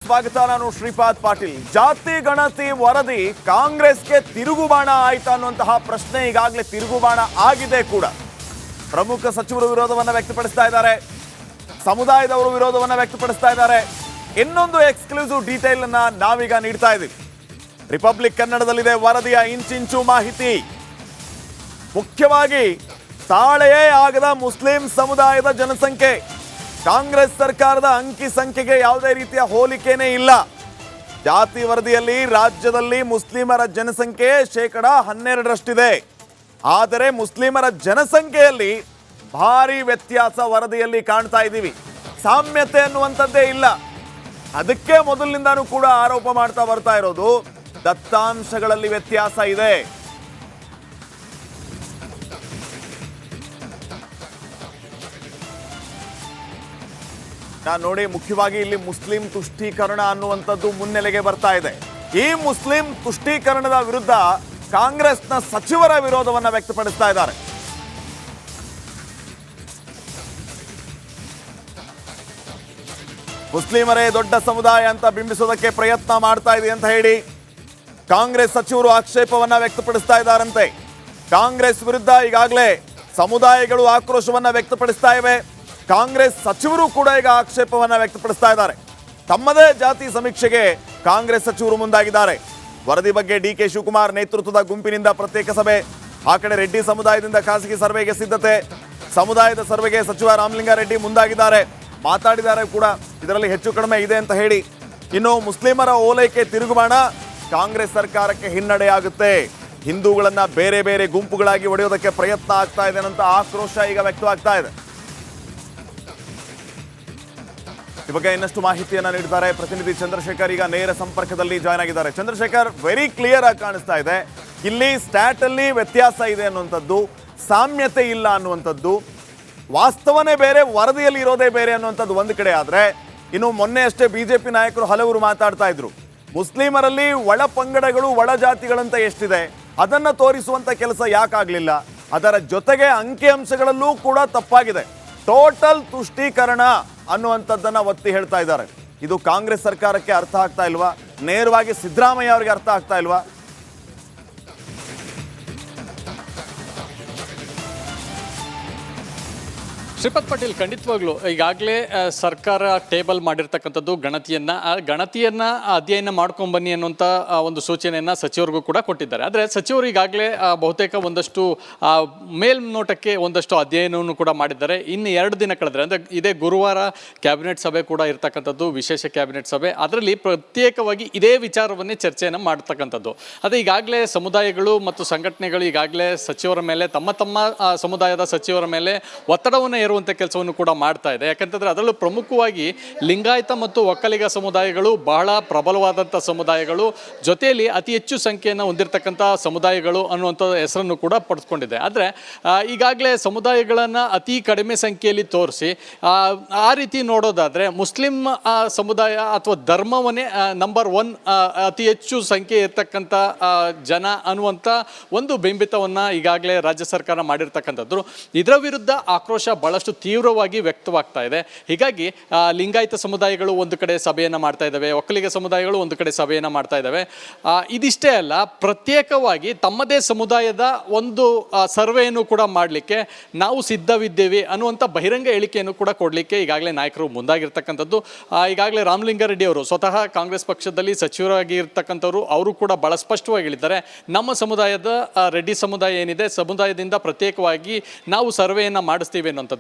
ಸ್ವಾಗತ. ನಾನು ಶ್ರೀಪಾದ್ ಪಾಟೀಲ್. ಜಾತಿ ಗಣತಿ ವರದಿ ಕಾಂಗ್ರೆಸ್ಗೆ ತಿರುಗುಬಾಣ ಆಯ್ತಾ ಅನ್ನುವಂತಹ ಪ್ರಶ್ನೆ ಈಗಾಗಲೇ ತಿರುಗುಬಾಣ ಆಗಿದೆ ಕೂಡ. ಪ್ರಮುಖ ಸಚಿವರು ವಿರೋಧವನ್ನು ವ್ಯಕ್ತಪಡಿಸ್ತಾ ಇದ್ದಾರೆ, ಸಮುದಾಯದವರು ವಿರೋಧವನ್ನು ವ್ಯಕ್ತಪಡಿಸ್ತಾ ಇದ್ದಾರೆ. ಇನ್ನೊಂದು ಎಕ್ಸ್ಕ್ಲೂಸಿವ್ ಡೀಟೇಲ್ ಅನ್ನ ನಾವೀಗ ನೀಡ್ತಾ ಇದ್ದೀವಿ. ರಿಪಬ್ಲಿಕ್ ಕನ್ನಡದಲ್ಲಿದೆ ವರದಿಯ ಇಂಚಿಂಚು ಮಾಹಿತಿ. ಮುಖ್ಯವಾಗಿ ತಾಳೆಯೇ ಆಗದ ಮುಸ್ಲಿಂ ಸಮುದಾಯದ ಜನಸಂಖ್ಯೆ. ಕಾಂಗ್ರೆಸ್ ಸರ್ಕಾರದ ಅಂಕಿ ಸಂಖ್ಯೆಗೆ ಯಾವುದೇ ರೀತಿಯ ಹೋಲಿಕೆನೇ ಇಲ್ಲ. ಜಾತಿ ವರದಿಯಲ್ಲಿ ರಾಜ್ಯದಲ್ಲಿ ಮುಸ್ಲಿಮರ ಜನಸಂಖ್ಯೆ 12% ಆದರೆ ಮುಸ್ಲಿಮರ ಜನಸಂಖ್ಯೆಯಲ್ಲಿ ಭಾರಿ ವ್ಯತ್ಯಾಸ ವರದಿಯಲ್ಲಿ ಕಾಣ್ತಾ ಇದ್ದೀವಿ. ಸಾಮ್ಯತೆ ಅನ್ನುವಂಥದ್ದೇ ಇಲ್ಲ. ಅದಕ್ಕೆ ಮೊದಲಿನಿಂದಾನೂ ಕೂಡ ಆರೋಪ ಮಾಡ್ತಾ ಬರ್ತಾ ಇರೋದು ದತ್ತಾಂಶಗಳಲ್ಲಿ ವ್ಯತ್ಯಾಸ ಇದೆ. ನೋಡಿ, ಮುಖ್ಯವಾಗಿ ಇಲ್ಲಿ ಮುಸ್ಲಿಂ ತುಷ್ಟೀಕರಣ ಅನ್ನುವಂಥದ್ದು ಮುನ್ನೆಲೆಗೆ ಬರ್ತಾ ಇದೆ. ಈ ಮುಸ್ಲಿಂ ತುಷ್ಟೀಕರಣದ ವಿರುದ್ಧ ಕಾಂಗ್ರೆಸ್ನ ಸಚಿವರ ವಿರೋಧವನ್ನು ವ್ಯಕ್ತಪಡಿಸ್ತಾ ಇದ್ದಾರೆ. ಮುಸ್ಲಿಮರೇ ದೊಡ್ಡ ಸಮುದಾಯ ಅಂತ ಬಿಂಬಿಸೋದಕ್ಕೆ ಪ್ರಯತ್ನ ಮಾಡ್ತಾ ಇದೆ ಅಂತ ಹೇಳಿ ಕಾಂಗ್ರೆಸ್ ಸಚಿವರು ಆಕ್ಷೇಪವನ್ನ ವ್ಯಕ್ತಪಡಿಸ್ತಾ ಇದ್ದಾರಂತೆ. ಕಾಂಗ್ರೆಸ್ ವಿರುದ್ಧ ಈಗಾಗಲೇ ಸಮುದಾಯಗಳು ಆಕ್ರೋಶವನ್ನ ವ್ಯಕ್ತಪಡಿಸ್ತಾ ಇವೆ. ಕಾಂಗ್ರೆಸ್ ಸಚಿವರು ಕೂಡ ಈಗ ಆಕ್ಷೇಪವನ್ನ ವ್ಯಕ್ತಪಡಿಸ್ತಾ ಇದ್ದಾರೆ. ತಮ್ಮದೇ ಜಾತಿ ಸಮೀಕ್ಷೆಗೆ ಕಾಂಗ್ರೆಸ್ ಸಚಿವರು ಮುಂದಾಗಿದ್ದಾರೆ. ವರದಿ ಬಗ್ಗೆ ಡಿ.ಕೆ. ಶಿವಕುಮಾರ್ ನೇತೃತ್ವದ ಗುಂಪಿನಿಂದ ಪ್ರತ್ಯೇಕ ಸಭೆ, ಆ ಕಡೆ ರೆಡ್ಡಿ ಸಮುದಾಯದಿಂದ ಖಾಸಗಿ ಸರ್ವೆಗೆ ಸಿದ್ಧತೆ, ಸಮುದಾಯದ ಸರ್ವೆಗೆ ಸಚಿವ ರಾಮಲಿಂಗಾರೆಡ್ಡಿ ಮುಂದಾಗಿದ್ದಾರೆ, ಮಾತಾಡಿದ್ದಾರೆ ಕೂಡ. ಇದರಲ್ಲಿ ಹೆಚ್ಚು ಕಡಿಮೆ ಇದೆ ಅಂತ ಹೇಳಿ. ಇನ್ನು ಮುಸ್ಲಿಮರ ಓಲೈಕೆ ತಿರುಗುಬಾಣ ಕಾಂಗ್ರೆಸ್ ಸರ್ಕಾರಕ್ಕೆ ಹಿನ್ನಡೆಯಾಗುತ್ತೆ. ಹಿಂದೂಗಳನ್ನ ಬೇರೆ ಬೇರೆ ಗುಂಪುಗಳಾಗಿ ಒಡೆಯೋದಕ್ಕೆ ಪ್ರಯತ್ನ ಆಗ್ತಾ ಇದೆ ಅಂತ ಆಕ್ರೋಶ ಈಗ ವ್ಯಕ್ತವಾಗ್ತಾ ಇದೆ. ಈ ಬಗ್ಗೆ ಇನ್ನಷ್ಟು ಮಾಹಿತಿಯನ್ನ ನೀಡಿದ್ದಾರೆ ಪ್ರತಿನಿಧಿ ಚಂದ್ರಶೇಖರ್. ಈಗ ನೇರ ಸಂಪರ್ಕದಲ್ಲಿ ಜಾಯ್ನ್ ಆಗಿದ್ದಾರೆ. ಚಂದ್ರಶೇಖರ್, ವೆರಿ ಕ್ಲಿಯರ್ ಆಗಿ ಕಾಣಿಸ್ತಾ ಇದೆ ಇಲ್ಲಿ ಸ್ಟ್ಯಾಟ್ ಅಲ್ಲಿ ವ್ಯತ್ಯಾಸ ಇದೆ ಅನ್ನುವಂಥದ್ದು, ಸಾಮ್ಯತೆ ಇಲ್ಲ ಅನ್ನುವಂಥದ್ದು, ವಾಸ್ತವನೇ ಬೇರೆ, ವರದಿಯಲ್ಲಿ ಇರೋದೇ ಬೇರೆ ಅನ್ನುವಂಥದ್ದು ಒಂದು ಕಡೆ. ಆದ್ರೆ ಇನ್ನು ಮೊನ್ನೆ ಅಷ್ಟೇ ಬಿಜೆಪಿ ನಾಯಕರು ಹಲವರು ಮಾತಾಡ್ತಾ ಇದ್ರು, ಮುಸ್ಲಿಮರಲ್ಲಿ ಒಳ ಪಂಗಡಗಳು ಒಳ ಜಾತಿಗಳಂತ ಎಷ್ಟಿದೆ ಅದನ್ನ ತೋರಿಸುವಂತ ಕೆಲಸ ಯಾಕಾಗ್ಲಿಲ್ಲ. ಅದರ ಜೊತೆಗೆ ಅಂಕಿಅಂಶಗಳಲ್ಲೂ ಕೂಡ ತಪ್ಪಾಗಿದೆ. ಟೋಟಲ್ ತುಷ್ಟೀಕರಣ ಅನ್ನುವಂಥದ್ದನ್ನ ಒತ್ತಿ ಹೇಳ್ತಾ ಇದ್ದಾರೆ. ಇದು ಕಾಂಗ್ರೆಸ್ ಸರ್ಕಾರಕ್ಕೆ ಅರ್ಥ ಆಗ್ತಾ ಇಲ್ವಾ? ನೇರವಾಗಿ ಸಿದ್ದರಾಮಯ್ಯ ಅವರಿಗೆ ಅರ್ಥ ಆಗ್ತಾ ಇಲ್ವಾ? ಶ್ರೀಪಾದ್ ಪಾಟೀಲ್, ಖಂಡಿತವಾಗ್ಲೂ ಈಗಾಗಲೇ ಸರ್ಕಾರ ಟೇಬಲ್ ಮಾಡಿರ್ತಕ್ಕಂಥದ್ದು ಗಣತಿಯನ್ನ ಅಧ್ಯಯನ ಮಾಡ್ಕೊಂಬನ್ನಿ ಅನ್ನುವಂಥ ಒಂದು ಸೂಚನೆಯನ್ನು ಸಚಿವರಿಗೂ ಕೂಡ ಕೊಟ್ಟಿದ್ದಾರೆ. ಆದರೆ ಸಚಿವರು ಈಗಾಗಲೇ ಬಹುತೇಕ ಒಂದಷ್ಟು ಮೇಲ್ನೋಟಕ್ಕೆ ಒಂದಷ್ಟು ಅಧ್ಯಯನವನ್ನು ಕೂಡ ಮಾಡಿದ್ದಾರೆ. ಇನ್ನು 2 ದಿನ ಕಳೆದ್ರೆ, ಅಂದರೆ ಇದೇ ಗುರುವಾರ ಕ್ಯಾಬಿನೆಟ್ ಸಭೆ ಕೂಡ ಇರ್ತಕ್ಕಂಥದ್ದು, ವಿಶೇಷ ಕ್ಯಾಬಿನೆಟ್ ಸಭೆ. ಅದರಲ್ಲಿ ಪ್ರತ್ಯೇಕವಾಗಿ ಇದೇ ವಿಚಾರವನ್ನೇ ಚರ್ಚೆಯನ್ನು ಮಾಡ್ತಕ್ಕಂಥದ್ದು. ಅದೇ ಈಗಾಗಲೇ ಸಮುದಾಯಗಳು ಮತ್ತು ಸಂಘಟನೆಗಳು ಈಗಾಗಲೇ ಸಚಿವರ ಮೇಲೆ ತಮ್ಮ ಸಮುದಾಯದ ಸಚಿವರ ಮೇಲೆ ಒತ್ತಡವನ್ನು ಇರುವಂಥ ಕೆಲಸವನ್ನು ಕೂಡ ಮಾಡ್ತಾ ಇದೆ. ಯಾಕಂತಂದ್ರೆ ಅದರಲ್ಲೂ ಪ್ರಮುಖವಾಗಿ ಲಿಂಗಾಯತ ಮತ್ತು ಒಕ್ಕಲಿಗ ಸಮುದಾಯಗಳು ಬಹಳ ಪ್ರಬಲವಾದಂಥ ಸಮುದಾಯಗಳು, ಜೊತೆಯಲ್ಲಿ ಅತಿ ಹೆಚ್ಚು ಸಂಖ್ಯೆಯನ್ನು ಹೊಂದಿರತಕ್ಕಂಥ ಸಮುದಾಯಗಳು ಅನ್ನುವಂಥ ಹೆಸರನ್ನು ಕೂಡ ಪಡೆದುಕೊಂಡಿದೆ. ಆದರೆ ಈಗಾಗಲೇ ಸಮುದಾಯಗಳನ್ನು ಅತಿ ಕಡಿಮೆ ಸಂಖ್ಯೆಯಲ್ಲಿ ತೋರಿಸಿ ಆ ರೀತಿ ನೋಡೋದಾದರೆ ಮುಸ್ಲಿಂ ಸಮುದಾಯ ಅಥವಾ ಧರ್ಮವನ್ನೇ ನಂಬರ್ 1 ಅತಿ ಹೆಚ್ಚು ಸಂಖ್ಯೆ ಇರ್ತಕ್ಕಂಥ ಜನ ಅನ್ನುವಂಥ ಒಂದು ಬಿಂಬಿತವನ್ನು ಈಗಾಗಲೇ ರಾಜ್ಯ ಸರ್ಕಾರ ಮಾಡಿರ್ತಕ್ಕಂಥದ್ದು. ಇದರ ವಿರುದ್ಧ ಆಕ್ರೋಶ ಬಹಳಷ್ಟು ತೀವ್ರವಾಗಿ ವ್ಯಕ್ತವಾಗ್ತಾ ಇದೆ. ಹೀಗಾಗಿ ಲಿಂಗಾಯತ ಸಮುದಾಯಗಳು ಒಂದು ಕಡೆ ಸಭೆಯನ್ನು ಮಾಡ್ತಾ ಇದ್ದಾವೆ, ಒಕ್ಕಲಿಗ ಸಮುದಾಯಗಳು ಒಂದು ಕಡೆ ಸಭೆಯನ್ನು ಮಾಡ್ತಾ ಇದ್ದಾವೆ. ಇದಿಷ್ಟೇ ಅಲ್ಲ, ಪ್ರತ್ಯೇಕವಾಗಿ ತಮ್ಮದೇ ಸಮುದಾಯದ ಒಂದು ಸರ್ವೆಯನ್ನು ಕೂಡ ಮಾಡಲಿಕ್ಕೆ ನಾವು ಸಿದ್ಧವಿದ್ದೇವೆ ಅನ್ನುವಂಥ ಬಹಿರಂಗ ಹೇಳಿಕೆಯನ್ನು ಕೂಡ ಕೊಡಲಿಕ್ಕೆ ಈಗಾಗಲೇ ನಾಯಕರು ಮುಂದಾಗಿರ್ತಕ್ಕಂಥದ್ದು. ಈಗಾಗಲೇ ರಾಮಲಿಂಗಾರೆಡ್ಡಿ ಅವರು ಸ್ವತಃ ಕಾಂಗ್ರೆಸ್ ಪಕ್ಷದಲ್ಲಿ ಸಚಿವರಾಗಿ ಇರ್ತಕ್ಕಂಥವ್ರು, ಅವರು ಕೂಡ ಬಹಳ ಸ್ಪಷ್ಟವಾಗಿ ಹೇಳಿದ್ದಾರೆ, ನಮ್ಮ ಸಮುದಾಯದ ರೆಡ್ಡಿ ಸಮುದಾಯ ಏನಿದೆ, ಸಮುದಾಯದಿಂದ ಪ್ರತ್ಯೇಕವಾಗಿ ನಾವು ಸರ್ವೆಯನ್ನು ಮಾಡಿಸ್ತೀವಿ ಅನ್ನುವಂಥದ್ದನ್ನ.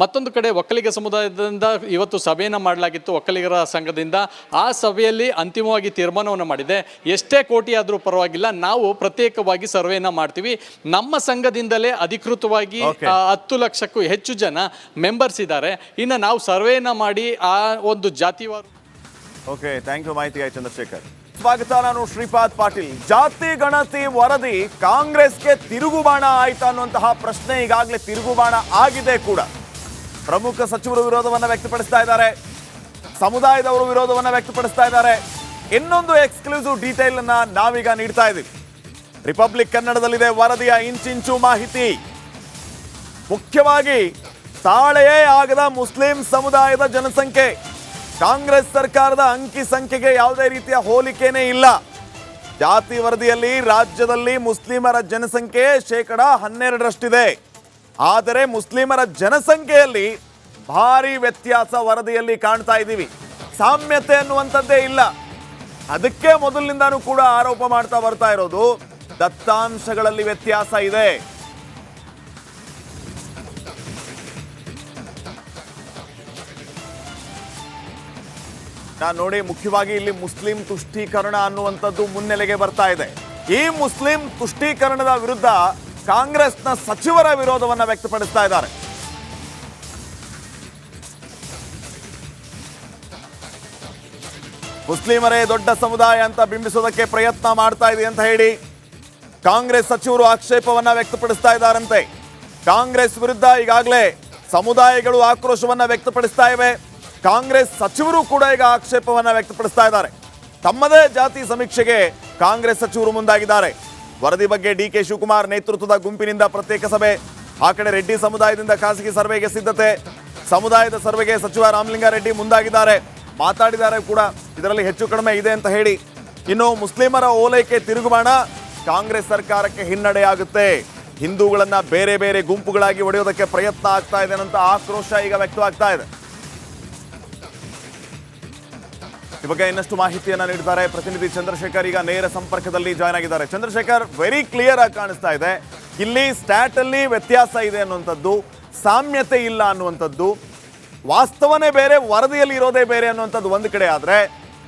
ಮತ್ತೊಂದು ಕಡೆ ಒಕ್ಕಲಿಗ ಸಮುದಾಯದಿಂದ ಇವತ್ತು ಸಭೆಯನ್ನು ಮಾಡಲಾಗಿತ್ತು, ಒಕ್ಕಲಿಗರ ಸಂಘದಿಂದ. ಆ ಸಭೆಯಲ್ಲಿ ಅಂತಿಮವಾಗಿ ತೀರ್ಮಾನವನ್ನು ಮಾಡಿದೆ, ಎಷ್ಟೇ ಕೋಟಿ ಆದರೂ ಪರವಾಗಿಲ್ಲ, ನಾವು ಪ್ರತ್ಯೇಕವಾಗಿ ಸರ್ವೆಯನ್ನು ಮಾಡ್ತೀವಿ. ನಮ್ಮ ಸಂಘದಿಂದಲೇ ಅಧಿಕೃತವಾಗಿ 10 ಲಕ್ಷಕ್ಕೂ ಹೆಚ್ಚು ಜನ ಮೆಂಬರ್ಸ್ ಇದ್ದಾರೆ. ಇನ್ನು ನಾವು ಸರ್ವೆಯನ್ನು ಮಾಡಿ ಆ ಒಂದು ಜಾತಿವಾರು. ಓಕೆ, ಥ್ಯಾಂಕ್ ಯು ಮಾಹಿತಿಗೆ ಚಂದ್ರಶೇಖರ್. ಸ್ವಾಗತ. ನಾನು ಶ್ರೀಪಾದ್ ಪಾಟೀಲ್. ಜಾತಿ ಗಣತಿ ವರದಿ ಕಾಂಗ್ರೆಸ್ಗೆ ತಿರುಗುಬಾಣ ಆಯ್ತಾ ಅನ್ನುವಂತಹ ಪ್ರಶ್ನೆ ಈಗಾಗಲೇ ತಿರುಗುಬಾಣ ಆಗಿದೆ ಕೂಡ. ಪ್ರಮುಖ ಸಚಿವರು ವಿರೋಧವನ್ನು ವ್ಯಕ್ತಪಡಿಸ್ತಾ ಇದ್ದಾರೆ, ಸಮುದಾಯದವರು ವಿರೋಧವನ್ನು ವ್ಯಕ್ತಪಡಿಸ್ತಾ ಇದ್ದಾರೆ. ಇನ್ನೊಂದು ಎಕ್ಸ್ಕ್ಲೂಸಿವ್ ಡೀಟೇಲ್ ಅನ್ನ ನಾವೀಗ ನೀಡ್ತಾ ಇದ್ದೀವಿ. ರಿಪಬ್ಲಿಕ್ ಕನ್ನಡದಲ್ಲಿದೆ ವರದಿಯ ಇಂಚಿಂಚು ಮಾಹಿತಿ. ಮುಖ್ಯವಾಗಿ ತಾಳೆಯೇ ಆಗದ ಮುಸ್ಲಿಂ ಸಮುದಾಯದ ಜನಸಂಖ್ಯೆ. ಕಾಂಗ್ರೆಸ್ ಸರ್ಕಾರದ ಅಂಕಿ ಸಂಖ್ಯೆಗೆ ಯಾವುದೇ ರೀತಿಯ ಹೋಲಿಕೆನೇ ಇಲ್ಲ. ಜಾತಿ ವರದಿಯಲ್ಲಿ ರಾಜ್ಯದಲ್ಲಿ ಮುಸ್ಲಿಮರ ಜನಸಂಖ್ಯೆ 12% ಆದರೆ ಮುಸ್ಲಿಮರ ಜನಸಂಖ್ಯೆಯಲ್ಲಿ ಭಾರಿ ವ್ಯತ್ಯಾಸ ವರದಿಯಲ್ಲಿ ಕಾಣ್ತಾ ಇದ್ದೀವಿ. ಸಾಮ್ಯತೆ ಅನ್ನುವಂಥದ್ದೇ ಇಲ್ಲ. ಅದಕ್ಕೆ ಮೊದಲಿನಿಂದಾನೂ ಕೂಡ ಆರೋಪ ಮಾಡ್ತಾ ಬರ್ತಾ ಇರೋದು ದತ್ತಾಂಶಗಳಲ್ಲಿ ವ್ಯತ್ಯಾಸ ಇದೆ. ನಾನು ನೋಡಿ, ಮುಖ್ಯವಾಗಿ ಇಲ್ಲಿ ಮುಸ್ಲಿಂ ತುಷ್ಟೀಕರಣ ಅನ್ನುವಂಥದ್ದು ಮುನ್ನೆಲೆಗೆ ಬರ್ತಾ ಇದೆ. ಈ ಮುಸ್ಲಿಂ ತುಷ್ಟೀಕರಣದ ವಿರುದ್ಧ ಕಾಂಗ್ರೆಸ್ನ ಸಚಿವರ ವಿರೋಧವನ್ನ ವ್ಯಕ್ತಪಡಿಸ್ತಾ ಇದ್ದಾರೆ. ಮುಸ್ಲಿಮರೇ ದೊಡ್ಡ ಸಮುದಾಯ ಅಂತ ಬಿಂಬಿಸೋದಕ್ಕೆ ಪ್ರಯತ್ನ ಮಾಡ್ತಾ ಇದೆ ಅಂತ ಹೇಳಿ ಕಾಂಗ್ರೆಸ್ ಸಚಿವರು ಆಕ್ಷೇಪವನ್ನ ವ್ಯಕ್ತಪಡಿಸ್ತಾ ಇದ್ದಾರಂತೆ. ಕಾಂಗ್ರೆಸ್ ವಿರುದ್ಧ ಈಗಾಗಲೇ ಸಮುದಾಯಗಳು ಆಕ್ರೋಶವನ್ನ ವ್ಯಕ್ತಪಡಿಸ್ತಾ ಇವೆ. ಕಾಂಗ್ರೆಸ್ ಸಚಿವರು ಕೂಡ ಈಗ ಆಕ್ಷೇಪವನ್ನ ವ್ಯಕ್ತಪಡಿಸ್ತಾ ಇದ್ದಾರೆ. ತಮ್ಮದೇ ಜಾತಿ ಸಮೀಕ್ಷೆಗೆ ಕಾಂಗ್ರೆಸ್ ಸಚಿವರು ಮುಂದಾಗಿದ್ದಾರೆ. ವರದಿ ಬಗ್ಗೆ ಡಿ.ಕೆ. ಶಿವಕುಮಾರ್ ನೇತೃತ್ವದ ಗುಂಪಿನಿಂದ ಪ್ರತ್ಯೇಕ ಸಭೆ, ಆ ಕಡೆ ರೆಡ್ಡಿ ಸಮುದಾಯದಿಂದ ಖಾಸಗಿ ಸರ್ವೆಗೆ ಸಿದ್ಧತೆ, ಸಮುದಾಯದ ಸರ್ವೆಗೆ ಸಚಿವ ರಾಮಲಿಂಗಾರೆಡ್ಡಿ ಮುಂದಾಗಿದ್ದಾರೆ, ಮಾತಾಡಿದ್ದಾರೆ ಕೂಡ. ಇದರಲ್ಲಿ ಹೆಚ್ಚು ಕಡಿಮೆ ಇದೆ ಅಂತ ಹೇಳಿ. ಇನ್ನು ಮುಸ್ಲಿಮರ ಓಲೈಕೆ ತಿರುಗುಬಾಣ ಕಾಂಗ್ರೆಸ್ ಸರ್ಕಾರಕ್ಕೆ ಹಿನ್ನಡೆಯಾಗುತ್ತೆ. ಹಿಂದೂಗಳನ್ನ ಬೇರೆ ಬೇರೆ ಗುಂಪುಗಳಾಗಿ ಒಡೆಯೋದಕ್ಕೆ ಪ್ರಯತ್ನ ಆಗ್ತಾ ಇದೆ ಅಂತ ಆಕ್ರೋಶ ಈಗ ವ್ಯಕ್ತವಾಗ್ತಾ ಇದೆ. ಈ ಬಗ್ಗೆ ಇನ್ನಷ್ಟು ಮಾಹಿತಿಯನ್ನ ನೀಡಿದ್ದಾರೆ ಪ್ರತಿನಿಧಿ ಚಂದ್ರಶೇಖರ್. ಈಗ ನೇರ ಸಂಪರ್ಕದಲ್ಲಿ ಜಾಯ್ನ್ ಆಗಿದ್ದಾರೆ. ಚಂದ್ರಶೇಖರ್, ವೆರಿ ಕ್ಲಿಯರ್ ಆಗಿ ಕಾಣಿಸ್ತಾ ಇದೆ, ಇಲ್ಲಿ ಸ್ಟ್ಯಾಟ್ ಅಲ್ಲಿ ವ್ಯತ್ಯಾಸ ಇದೆ ಅನ್ನುವಂಥದ್ದು, ಸಾಮ್ಯತೆ ಇಲ್ಲ ಅನ್ನುವಂಥದ್ದು, ವಾಸ್ತವನೇ ಬೇರೆ, ವರದಿಯಲ್ಲಿ ಇರೋದೇ ಬೇರೆ ಅನ್ನುವಂಥದ್ದು ಒಂದು ಕಡೆ. ಆದ್ರೆ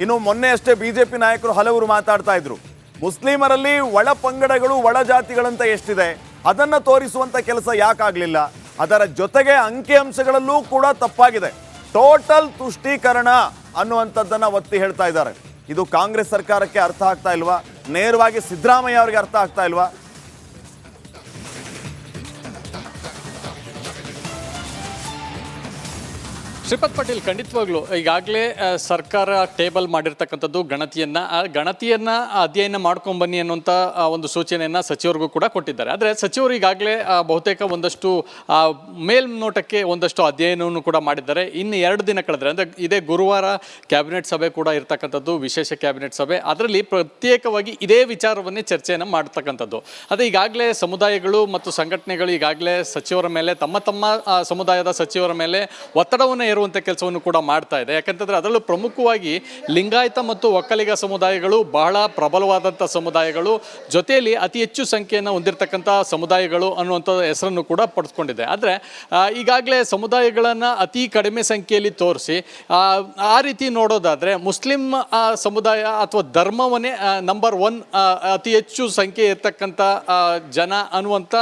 ಇನ್ನು ಮೊನ್ನೆ ಅಷ್ಟೇ ಬಿಜೆಪಿ ನಾಯಕರು ಹಲವರು ಮಾತಾಡ್ತಾ ಇದ್ರು, ಮುಸ್ಲಿಮರಲ್ಲಿ ಒಳ ಪಂಗಡಗಳು ಒಳ ಜಾತಿಗಳಂತ ಎಷ್ಟಿದೆ ಅದನ್ನ ತೋರಿಸುವಂತ ಕೆಲಸ ಯಾಕಾಗ್ಲಿಲ್ಲ. ಅದರ ಜೊತೆಗೆ ಅಂಕಿಅಂಶಗಳಲ್ಲೂ ಕೂಡ ತಪ್ಪಾಗಿದೆ. ಟೋಟಲ್ ತುಷ್ಟೀಕರಣ ಅನ್ನುವಂಥದ್ದನ್ನ ಒತ್ತಿ ಹೇಳ್ತಾ ಇದ್ದಾರೆ. ಇದು ಕಾಂಗ್ರೆಸ್ ಸರ್ಕಾರಕ್ಕೆ ಅರ್ಥ ಆಗ್ತಾ ಇಲ್ವಾ? ನೇರವಾಗಿ ಸಿದ್ದರಾಮಯ್ಯ ಅವರಿಗೆ ಅರ್ಥ ಆಗ್ತಾ ಇಲ್ವಾ? ಶ್ರೀಪದ್ ಪಾಟೀಲ್, ಖಂಡಿತವಾಗ್ಲೂ ಈಗಾಗಲೇ ಸರ್ಕಾರ ಟೇಬಲ್ ಮಾಡಿರ್ತಕ್ಕಂಥದ್ದು ಗಣತಿಯನ್ನ ಅಧ್ಯಯನ ಮಾಡ್ಕೊಂಡ್ ಬನ್ನಿ ಅನ್ನುವಂಥ ಒಂದು ಸೂಚನೆಯನ್ನ ಸಚಿವರಿಗೂ ಕೂಡ ಕೊಟ್ಟಿದ್ದಾರೆ. ಆದರೆ ಸಚಿವರು ಈಗಾಗಲೇ ಬಹುತೇಕ ಒಂದಷ್ಟು ಮೇಲ್ನೋಟಕ್ಕೆ ಒಂದಷ್ಟು ಅಧ್ಯಯನವನ್ನು ಕೂಡ ಮಾಡಿದ್ದಾರೆ. ಇನ್ನು 2 ದಿನ ಕಳೆದ್ರೆ, ಅಂದರೆ ಇದೇ ಗುರುವಾರ ಕ್ಯಾಬಿನೆಟ್ ಸಭೆ ಕೂಡ ಇರ್ತಕ್ಕಂಥದ್ದು, ವಿಶೇಷ ಕ್ಯಾಬಿನೆಟ್ ಸಭೆ. ಅದರಲ್ಲಿ ಪ್ರತ್ಯೇಕವಾಗಿ ಇದೇ ವಿಚಾರವನ್ನೇ ಚರ್ಚೆಯನ್ನು ಮಾಡ್ತಕ್ಕಂಥದ್ದು. ಅದೇ ಈಗಾಗಲೇ ಸಮುದಾಯಗಳು ಮತ್ತು ಸಂಘಟನೆಗಳು ಈಗಾಗಲೇ ಸಚಿವರ ಮೇಲೆ ತಮ್ಮ ಸಮುದಾಯದ ಸಚಿವರ ಮೇಲೆ ಒತ್ತಡವನ್ನು ಇರುವಂಥ ಕೆಲಸವನ್ನು ಕೂಡ ಮಾಡ್ತಾ ಇದೆ. ಯಾಕಂತಂದ್ರೆ ಅದರಲ್ಲೂ ಪ್ರಮುಖವಾಗಿ ಲಿಂಗಾಯತ ಮತ್ತು ಒಕ್ಕಲಿಗ ಸಮುದಾಯಗಳು ಬಹಳ ಪ್ರಬಲವಾದಂಥ ಸಮುದಾಯಗಳು, ಜೊತೆಯಲ್ಲಿ ಅತಿ ಹೆಚ್ಚು ಸಂಖ್ಯೆಯನ್ನು ಹೊಂದಿರತಕ್ಕಂಥ ಸಮುದಾಯಗಳು ಅನ್ನುವಂಥ ಹೆಸರನ್ನು ಕೂಡ ಪಡೆದುಕೊಂಡಿದೆ. ಆದರೆ ಈಗಾಗಲೇ ಸಮುದಾಯಗಳನ್ನು ಅತಿ ಕಡಿಮೆ ಸಂಖ್ಯೆಯಲ್ಲಿ ತೋರಿಸಿ ಆ ರೀತಿ ನೋಡೋದಾದರೆ ಮುಸ್ಲಿಂ ಸಮುದಾಯ ಅಥವಾ ಧರ್ಮವನ್ನೇ ನಂಬರ್ 1 ಅತಿ ಹೆಚ್ಚು ಸಂಖ್ಯೆ ಇರ್ತಕ್ಕಂಥ ಜನ ಅನ್ನುವಂಥ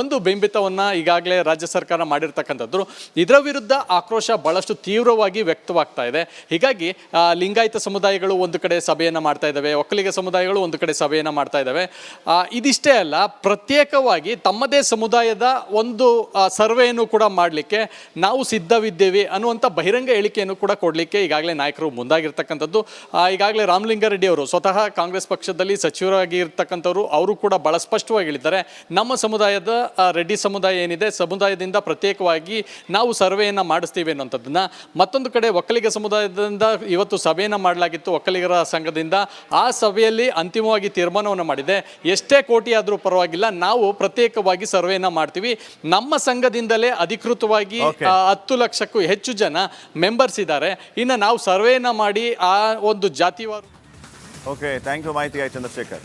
ಒಂದು ಬಿಂಬಿತವನ್ನು ಈಗಾಗಲೇ ರಾಜ್ಯ ಸರ್ಕಾರ ಮಾಡಿರ್ತಕ್ಕಂಥದ್ದು. ಇದರ ವಿರುದ್ಧ ಆಕ್ರೋಶ ಬಹಳಷ್ಟು ತೀವ್ರವಾಗಿ ವ್ಯಕ್ತವಾಗ್ತಾ ಇದೆ. ಹೀಗಾಗಿ ಲಿಂಗಾಯತ ಸಮುದಾಯಗಳು ಒಂದು ಕಡೆ ಸಭೆಯನ್ನು ಮಾಡ್ತಾ ಇದ್ದಾವೆ, ಒಕ್ಕಲಿಗ ಸಮುದಾಯಗಳು ಒಂದು ಕಡೆ ಸಭೆಯನ್ನು ಮಾಡ್ತಾ ಇದ್ದಾವೆ. ಇದಿಷ್ಟೇ ಅಲ್ಲ, ಪ್ರತ್ಯೇಕವಾಗಿ ತಮ್ಮದೇ ಸಮುದಾಯದ ಒಂದು ಸರ್ವೆಯನ್ನು ಕೂಡ ಮಾಡಲಿಕ್ಕೆ ನಾವು ಸಿದ್ಧವಿದ್ದೇವೆ ಅನ್ನುವಂಥ ಬಹಿರಂಗ ಹೇಳಿಕೆಯನ್ನು ಕೂಡ ಕೊಡಲಿಕ್ಕೆ ಈಗಾಗಲೇ ನಾಯಕರು ಮುಂದಾಗಿರ್ತಕ್ಕಂಥದ್ದು. ಈಗಾಗಲೇ ರಾಮಲಿಂಗಾರೆಡ್ಡಿ ಅವರು ಸ್ವತಃ ಕಾಂಗ್ರೆಸ್ ಪಕ್ಷದಲ್ಲಿ ಸಚಿವರಾಗಿ ಇರ್ತಕ್ಕಂಥವ್ರು, ಅವರು ಕೂಡ ಬಹಳ ಸ್ಪಷ್ಟವಾಗಿ ಹೇಳಿದ್ದಾರೆ, ನಮ್ಮ ಸಮುದಾಯದ ರೆಡ್ಡಿ ಸಮುದಾಯ ಏನಿದೆ, ಸಮುದಾಯದಿಂದ ಪ್ರತ್ಯೇಕವಾಗಿ ನಾವು ಸರ್ವೆಯನ್ನು ಮಾಡಿಸ್ತೀವಿ ಅನ್ನೋಂಥದ್ದನ್ನ. ಮತ್ತೊಂದು ಕಡೆ ಒಕ್ಕಲಿಗ ಸಮುದಾಯದಿಂದ ಇವತ್ತು ಸಭೆಯನ್ನು ಮಾಡಲಾಗಿತ್ತು, ಒಕ್ಕಲಿಗರ ಸಂಘದಿಂದ. ಆ ಸಭೆಯಲ್ಲಿ ಅಂತಿಮವಾಗಿ ತೀರ್ಮಾನವನ್ನು ಮಾಡಿದೆ, ಎಷ್ಟೇ ಕೋಟಿ ಆದರೂ ಪರವಾಗಿಲ್ಲ, ನಾವು ಪ್ರತ್ಯೇಕವಾಗಿ ಸರ್ವೆಯನ್ನು ಮಾಡ್ತೀವಿ. ನಮ್ಮ ಸಂಘದಿಂದಲೇ ಅಧಿಕೃತವಾಗಿ 10 ಲಕ್ಷಕ್ಕೂ ಹೆಚ್ಚು ಜನ ಮೆಂಬರ್ಸ್ ಇದ್ದಾರೆ. ಇನ್ನು ನಾವು ಸರ್ವೆಯನ್ನು ಮಾಡಿ ಆ ಒಂದು ಜಾತಿವಾರು. ಓಕೆ, ಥ್ಯಾಂಕ್ ಯು ಮಾಹಿತಿಗೆ ಚಂದ್ರಶೇಖರ್.